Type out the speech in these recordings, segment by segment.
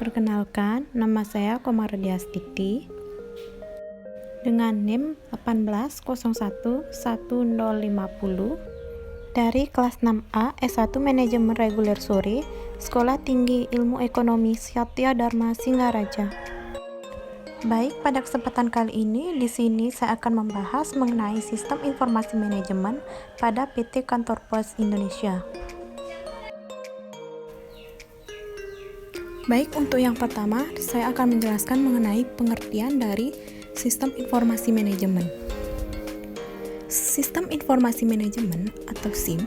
Perkenalkan, nama saya Komardiastiti dengan NIM 1801150 dari kelas 6A S1 Manajemen Reguler Sore, Sekolah Tinggi Ilmu Ekonomi Satya Dharma Singaraja. Baik, pada kesempatan kali ini di sini saya akan membahas mengenai sistem informasi manajemen pada PT Kantor Pos Indonesia. Baik, untuk yang pertama, saya akan menjelaskan mengenai pengertian dari sistem informasi manajemen. Sistem informasi manajemen atau SIM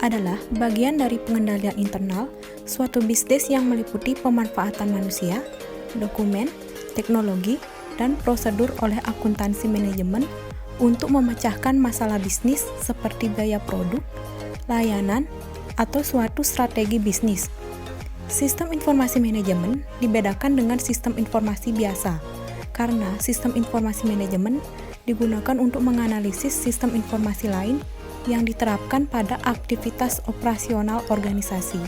adalah bagian dari pengendalian internal suatu bisnis yang meliputi pemanfaatan manusia, dokumen, teknologi, dan prosedur oleh akuntansi manajemen untuk memecahkan masalah bisnis seperti biaya produk, layanan, atau suatu strategi bisnis. Sistem informasi manajemen dibedakan dengan sistem informasi biasa, karena sistem informasi manajemen digunakan untuk menganalisis sistem informasi lain yang diterapkan pada aktivitas operasional organisasi.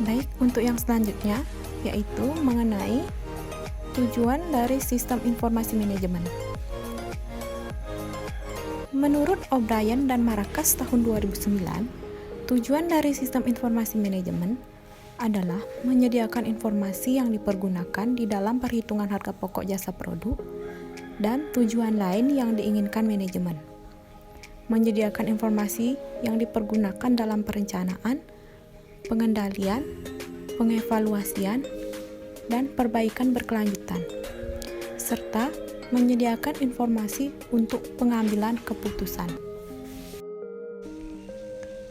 Baik, untuk yang selanjutnya, yaitu mengenai tujuan dari sistem informasi manajemen. Menurut O'Brien dan Marcus tahun 2009, tujuan dari sistem informasi manajemen adalah menyediakan informasi yang dipergunakan di dalam perhitungan harga pokok jasa produk dan tujuan lain yang diinginkan manajemen. Menyediakan informasi yang dipergunakan dalam perencanaan, pengendalian, pengevaluasian, dan perbaikan berkelanjutan, serta menyediakan informasi untuk pengambilan keputusan.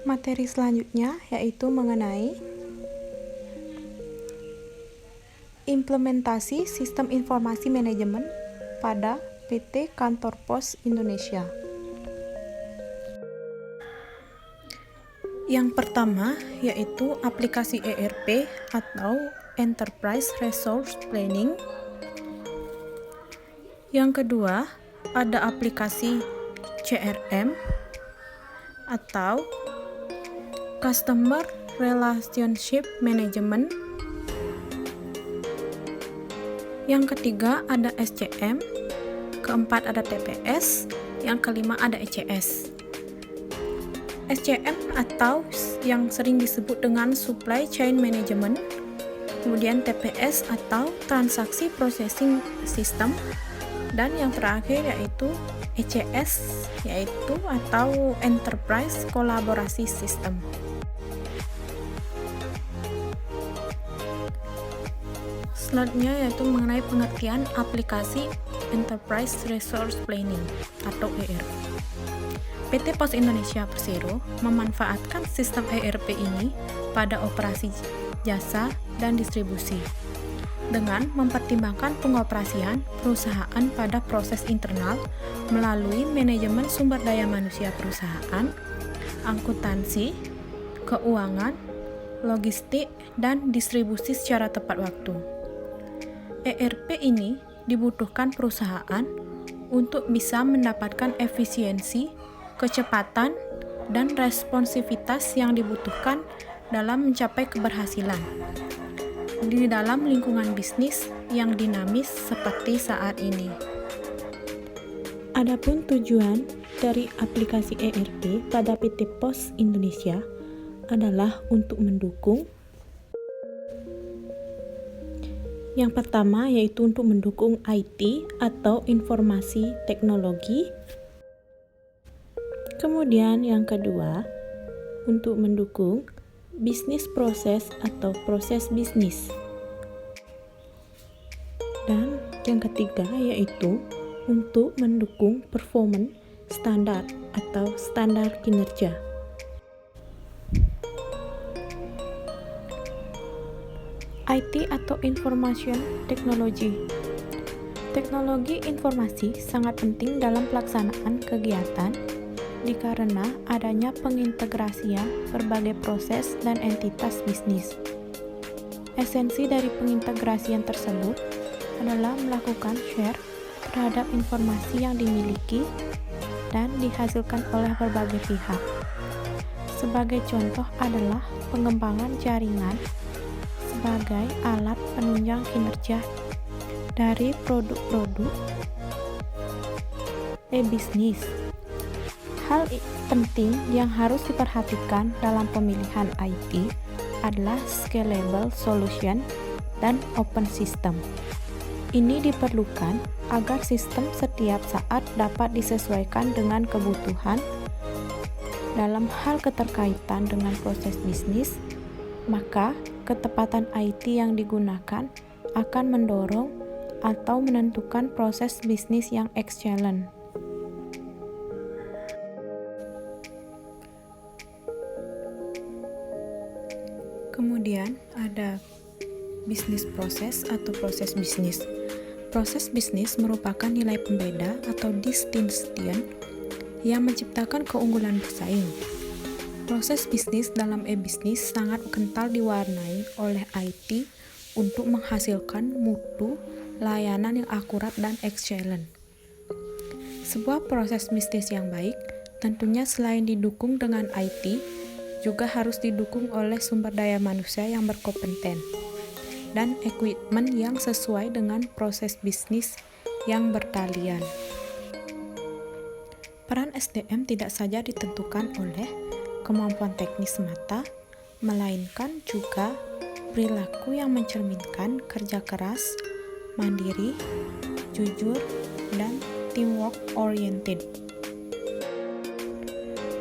Materi selanjutnya yaitu mengenai implementasi sistem informasi manajemen pada PT Kantor Pos Indonesia. Yang pertama yaitu aplikasi ERP atau Enterprise Resource Planning. Yang kedua ada aplikasi CRM atau Customer Relationship Management. Yang ketiga ada SCM, keempat ada TPS, yang kelima ada ECS. SCM atau yang sering disebut dengan Supply Chain Management, kemudian TPS atau Transaksi Processing System, dan yang terakhir yaitu ECS yaitu atau Enterprise Collaboration System. Selanjutnya yaitu mengenai pengertian aplikasi Enterprise Resource Planning atau ERP. PT Pos Indonesia Persero memanfaatkan sistem ERP ini pada operasi jasa dan distribusi dengan mempertimbangkan pengoperasian perusahaan pada proses internal melalui manajemen sumber daya manusia perusahaan, akuntansi, keuangan, logistik, dan distribusi secara tepat waktu. ERP ini dibutuhkan perusahaan untuk bisa mendapatkan efisiensi, kecepatan, dan responsivitas yang dibutuhkan dalam mencapai keberhasilan di dalam lingkungan bisnis yang dinamis seperti saat ini. Adapun tujuan dari aplikasi ERP pada PT Pos Indonesia adalah untuk mendukung. Yang pertama yaitu untuk mendukung IT atau informasi teknologi. Kemudian yang kedua untuk mendukung bisnis proses atau proses bisnis. Dan yang ketiga yaitu untuk mendukung performance standar atau standar kinerja. IT atau Information Technology. Teknologi informasi sangat penting dalam pelaksanaan kegiatan dikarenakan adanya pengintegrasian berbagai proses dan entitas bisnis. Esensi dari pengintegrasian tersebut adalah melakukan share terhadap informasi yang dimiliki dan dihasilkan oleh berbagai pihak. Sebagai contoh adalah pengembangan jaringan sebagai alat penunjang kinerja dari produk-produk e-bisnis. Hal penting yang harus diperhatikan dalam pemilihan IT adalah scalable solution dan open system. Ini diperlukan agar sistem setiap saat dapat disesuaikan dengan kebutuhan. Dalam hal keterkaitan dengan proses bisnis, maka ketepatan IT yang digunakan akan mendorong atau menentukan proses bisnis yang excellent. Kemudian ada bisnis proses atau proses bisnis. Proses bisnis merupakan nilai pembeda atau distinction yang menciptakan keunggulan bersaing. Proses bisnis dalam e-bisnis sangat kental diwarnai oleh IT untuk menghasilkan mutu layanan yang akurat dan excellent. Sebuah proses bisnis yang baik tentunya selain didukung dengan IT, juga harus didukung oleh sumber daya manusia yang berkompeten dan equipment yang sesuai dengan proses bisnis yang berkeahlian. Peran SDM tidak saja ditentukan oleh kemampuan teknis semata, melainkan juga perilaku yang mencerminkan kerja keras, mandiri, jujur, dan teamwork oriented.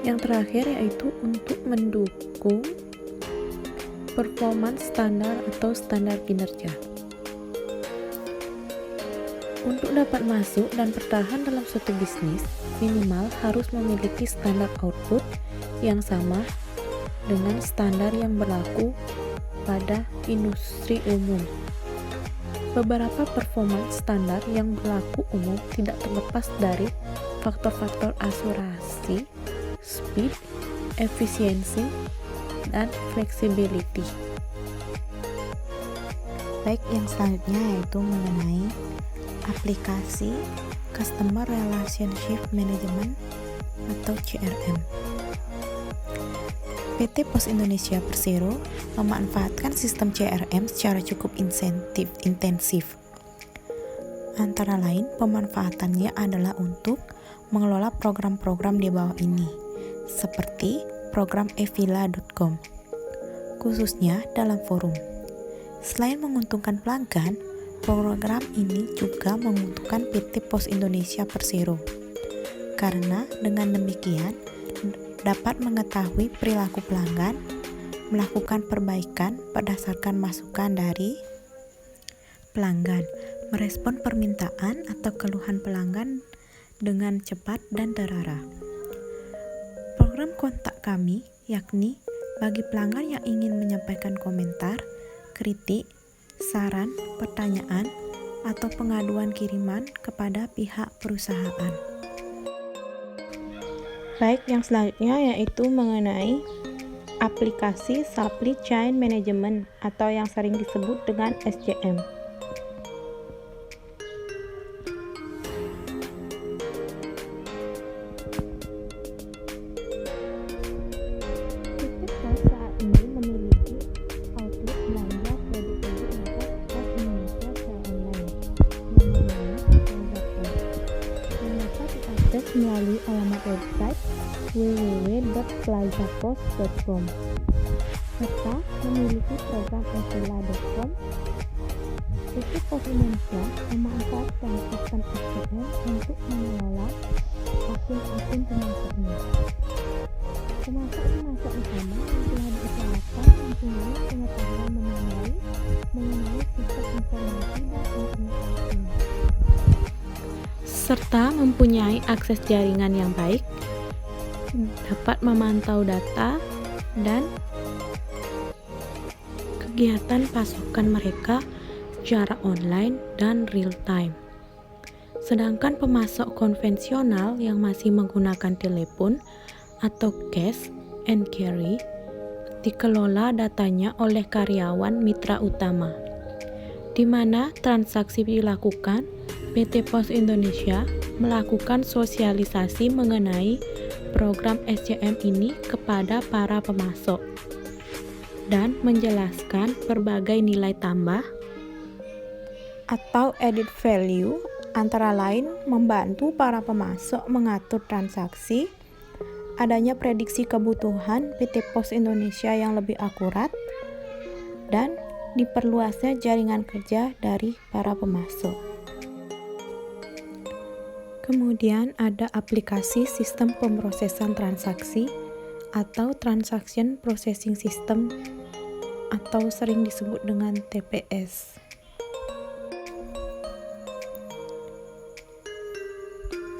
Yang terakhir yaitu untuk mendukung performance standar atau standar kinerja. Untuk dapat masuk dan bertahan dalam suatu bisnis, minimal harus memiliki standar output yang sama dengan standar yang berlaku pada industri umum. Beberapa performance standar yang berlaku umum tidak terlepas dari faktor-faktor akurasi, speed, efisiensi, dan flexibility. Baik, yang selanjutnya yaitu mengenai aplikasi Customer Relationship Management atau CRM. PT Pos Indonesia Persero memanfaatkan sistem CRM secara cukup intensif. Antara lain, pemanfaatannya adalah untuk mengelola program-program di bawah ini, seperti program evila.com, khususnya dalam forum. Selain menguntungkan pelanggan, program ini juga menguntungkan PT Pos Indonesia Persero, karena dengan demikian dapat mengetahui perilaku pelanggan, melakukan perbaikan berdasarkan masukan dari pelanggan, merespon permintaan atau keluhan pelanggan dengan cepat dan terarah. Program kontak kami, yakni bagi pelanggan yang ingin menyampaikan komentar, kritik, saran, pertanyaan, atau pengaduan kiriman kepada pihak perusahaan. Baik, yang selanjutnya yaitu mengenai aplikasi Supply Chain Management atau yang sering disebut dengan SCM. Melalui alamat website www.plazapos.com serta memiliki program evila.com. PT Pos Indonesia memanfaatkan sistem SCM untuk mengelola akun-akun pemasoknya. Pemasok-pemasok utama yang telah diusahakan mempunyai pengetahuan mengenai sistem informasi dan internet serta mempunyai akses jaringan yang baik, dapat memantau data dan kegiatan pasokan mereka secara online dan real time. Sedangkan pemasok konvensional yang masih menggunakan telepon atau cash and carry dikelola datanya oleh karyawan mitra utama, di mana transaksi dilakukan. PT Pos Indonesia melakukan sosialisasi mengenai program SCM ini kepada para pemasok. dan menjelaskan berbagai nilai tambah atau added value, antara lain membantu para pemasok mengatur transaksi, adanya prediksi kebutuhan PT Pos Indonesia yang lebih akurat, dan diperluasnya jaringan kerja dari para pemasok. Kemudian ada aplikasi sistem pemrosesan transaksi atau Transaction Processing System atau sering disebut dengan TPS.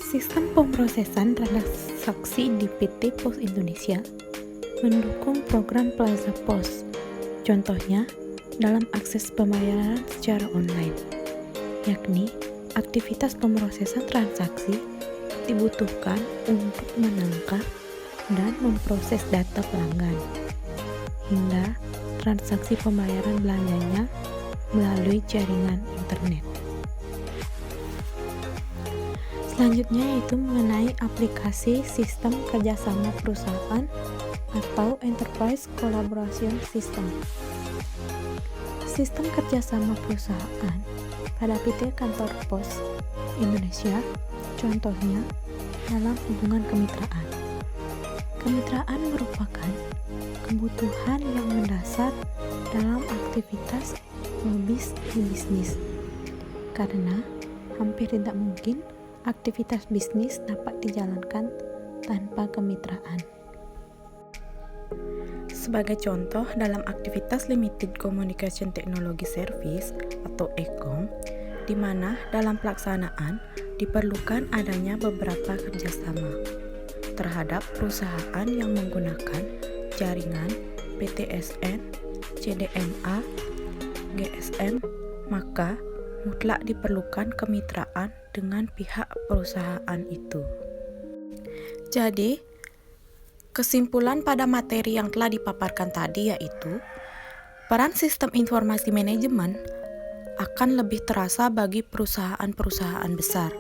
Sistem pemrosesan transaksi di PT Pos Indonesia mendukung program Plaza Pos. Contohnya dalam akses pembayaran secara online, yakni aktivitas pemrosesan transaksi dibutuhkan untuk menangkap dan memproses data pelanggan, hingga transaksi pembayaran belanjanya melalui jaringan internet. Selanjutnya yaitu mengenai aplikasi sistem kerjasama perusahaan atau Enterprise Collaboration System. Sistem kerjasama perusahaan pada PT Kantor Pos Indonesia, contohnya dalam hubungan kemitraan. Kemitraan merupakan kebutuhan yang mendasar dalam aktivitas lobis di bisnis, karena hampir tidak mungkin aktivitas bisnis dapat dijalankan tanpa kemitraan. Sebagai contoh, dalam aktivitas Limited Communication Technology Service atau ECOM, di mana dalam pelaksanaan diperlukan adanya beberapa kerjasama terhadap perusahaan yang menggunakan jaringan PTSN, CDMA, GSM, maka mutlak diperlukan kemitraan dengan pihak perusahaan itu. Jadi, kesimpulan pada materi yang telah dipaparkan tadi yaitu peran sistem informasi manajemen akan lebih terasa bagi perusahaan-perusahaan besar.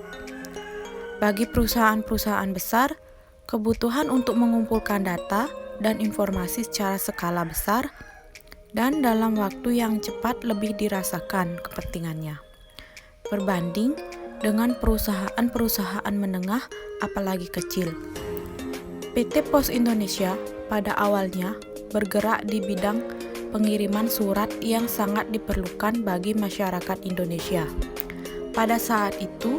Bagi perusahaan-perusahaan besar, kebutuhan untuk mengumpulkan data dan informasi secara skala besar dan dalam waktu yang cepat lebih dirasakan kepentingannya, berbanding dengan perusahaan-perusahaan menengah apalagi kecil. PT Pos Indonesia pada awalnya bergerak di bidang pengiriman surat yang sangat diperlukan bagi masyarakat Indonesia. Pada saat itu,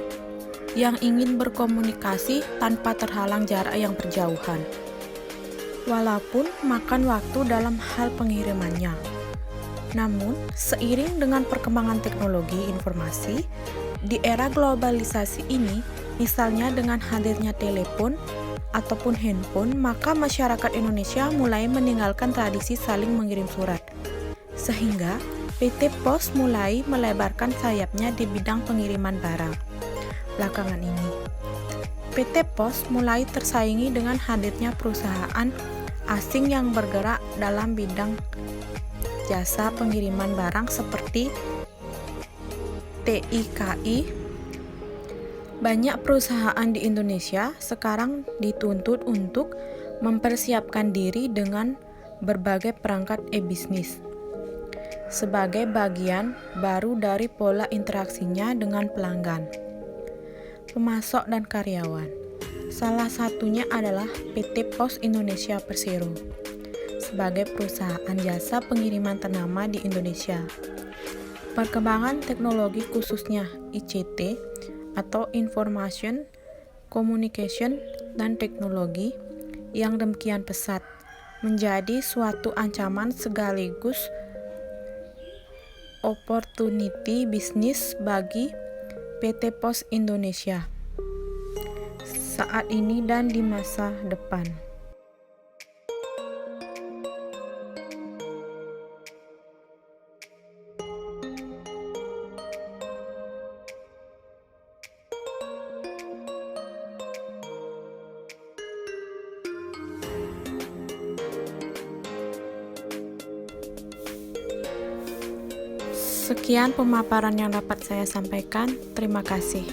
yang ingin berkomunikasi tanpa terhalang jarak yang berjauhan, walaupun makan waktu dalam hal pengirimannya. Namun, seiring dengan perkembangan teknologi informasi, di era globalisasi ini, misalnya dengan hadirnya telepon ataupun handphone, maka masyarakat Indonesia mulai meninggalkan tradisi saling mengirim surat. Sehingga, PT Pos mulai melebarkan sayapnya di bidang pengiriman barang. Belakangan ini, PT Pos mulai tersaingi dengan hadirnya perusahaan asing yang bergerak dalam bidang jasa pengiriman barang seperti TIKI. Banyak perusahaan di Indonesia sekarang dituntut untuk mempersiapkan diri dengan berbagai perangkat e-bisnis sebagai bagian baru dari pola interaksinya dengan pelanggan, pemasok, dan karyawan. Salah satunya adalah PT Pos Indonesia Persero sebagai perusahaan jasa pengiriman ternama di Indonesia. Perkembangan teknologi khususnya ICT atau Information, Communication, dan Teknologi yang demikian pesat menjadi suatu ancaman sekaligus opportunity bisnis bagi PT Pos Indonesia saat ini dan di masa depan. Sekian pemaparan yang dapat saya sampaikan. Terima kasih.